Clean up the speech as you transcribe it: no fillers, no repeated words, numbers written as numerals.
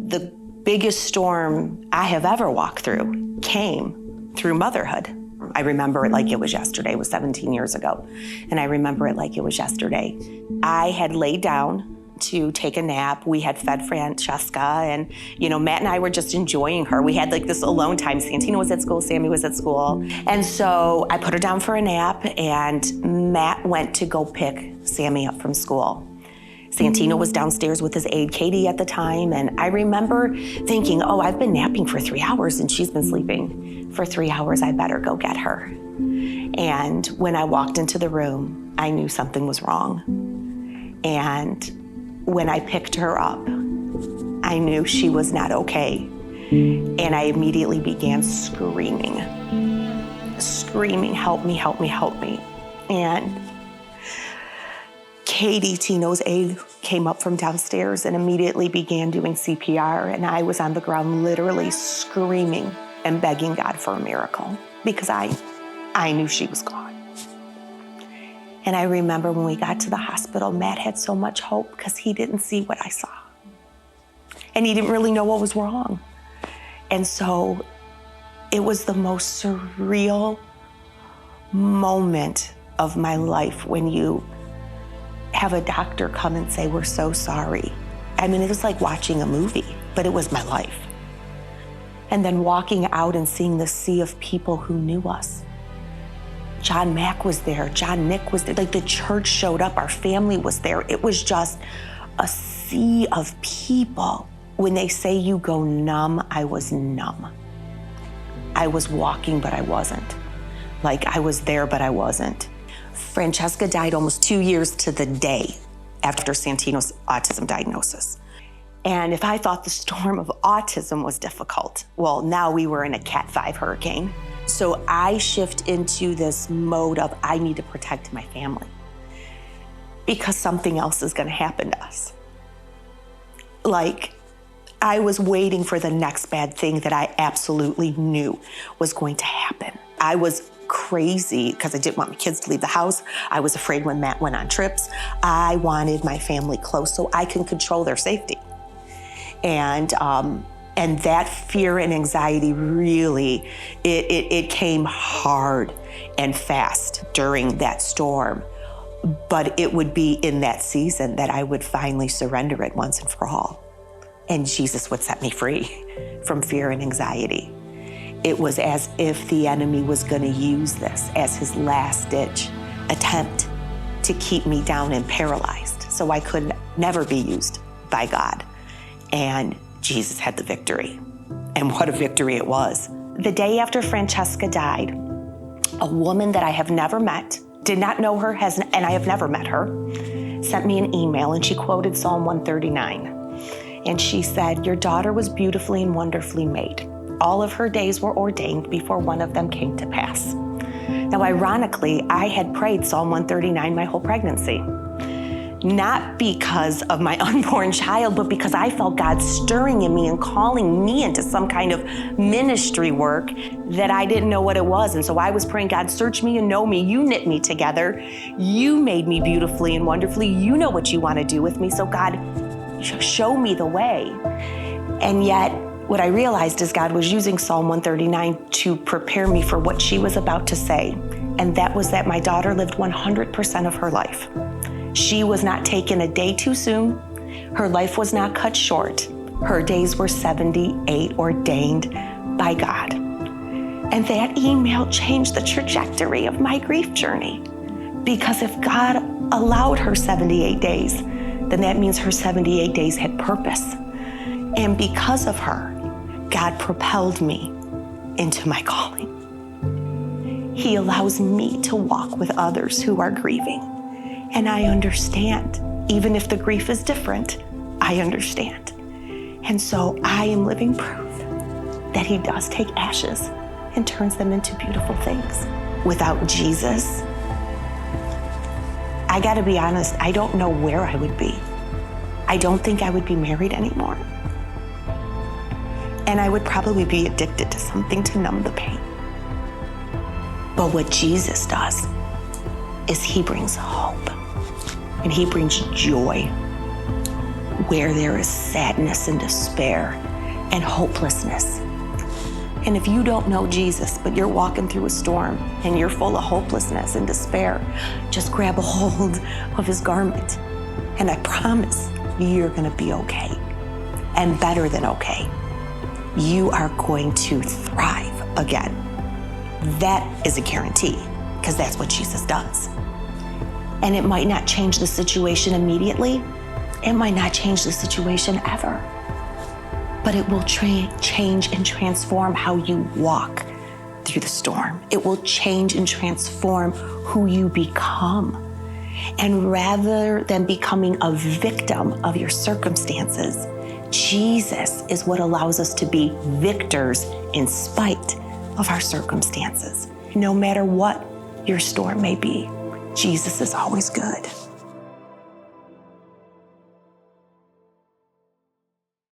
The biggest storm I have ever walked through came through motherhood. I remember it like it was yesterday. It was 17 years ago. And I remember it like it was yesterday. I had laid down to take a nap. We had fed Francesca, and Matt and I were just enjoying her. We had like this alone time. Santino was at school, Sammy was at school. And so I put her down for a nap, and Matt went to go pick Sammy up from school. Santino was downstairs with his aide, Katie, at the time. And I remember thinking, oh, I've been napping for 3 hours and she's been sleeping for 3 hours. I better go get her. And when I walked into the room, I knew something was wrong. And when I picked her up, I knew she was not okay. And I immediately began screaming, help me, help me, help me. And Katie, Tino's aide, came up from downstairs and immediately began doing CPR. And I was on the ground literally screaming and begging God for a miracle because I knew she was gone. And I remember when we got to the hospital, Matt had so much hope because he didn't see what I saw. And he didn't really know what was wrong. And so it was the most surreal moment of my life when you have a doctor come and say, we're so sorry. I mean, it was like watching a movie, but it was my life. And then walking out and seeing the sea of people who knew us. John Mack was there, John Nick was there, like the church showed up, our family was there. It was just a sea of people. When they say you go numb, I was numb. I was walking, but I wasn't. Like I was there, but I wasn't. Francesca died almost 2 years to the day after Santino's autism diagnosis. And if I thought the storm of autism was difficult, well, now we were in a Cat 5 hurricane. So I shift into this mode of I need to protect my family because something else is going to happen to us. Like I was waiting for the next bad thing that I absolutely knew was going to happen. I was crazy because I didn't want my kids to leave the house. I was afraid when Matt went on trips. I wanted my family close so I can control their safety. And that fear and anxiety really, it came hard and fast during that storm. But it would be in that season that I would finally surrender it once and for all. And Jesus would set me free from fear and anxiety. It was as if the enemy was going to use this as his last-ditch attempt to keep me down and paralyzed so I could never be used by God. And Jesus had the victory. And what a victory it was. The day after Francesca died, a woman that I have never met, did not know her, and I have never met her, sent me an email, and she quoted Psalm 139. And she said, your daughter was beautifully and wonderfully made. All of her days were ordained before one of them came to pass. Now, ironically, I had prayed Psalm 139 my whole pregnancy. Not because of my unborn child, but because I felt God stirring in me and calling me into some kind of ministry work that I didn't know what it was. And so I was praying, God, search me and know me. You knit me together. You made me beautifully and wonderfully. You know what you want to do with me. So God, show me the way. And yet, what I realized is God was using Psalm 139 to prepare me for what she was about to say. And that was that my daughter lived 100% of her life. She was not taken a day too soon. Her life was not cut short. Her days were 78 ordained by God. And that email changed the trajectory of my grief journey. Because if God allowed her 78 days, then that means her 78 days had purpose. And because of her, God propelled me into my calling. He allows me to walk with others who are grieving. And I understand, even if the grief is different, I understand. And so I am living proof that he does take ashes and turns them into beautiful things. Without Jesus, I gotta be honest, I don't know where I would be. I don't think I would be married anymore. And I would probably be addicted to something to numb the pain. But what Jesus does is he brings hope and he brings joy. where there is sadness and despair and hopelessness. And if you don't know Jesus, but you're walking through a storm and you're full of hopelessness and despair, just grab a hold of his garment. And I promise you're gonna be okay, and better than okay. You are going to thrive again. That is a guarantee, because that's what Jesus does. And it might not change the situation immediately. It might not change the situation ever. But it will change and transform how you walk through the storm. It will change and transform who you become. And rather than becoming a victim of your circumstances, Jesus is what allows us to be victors in spite of our circumstances. No matter what your storm may be, Jesus is always good.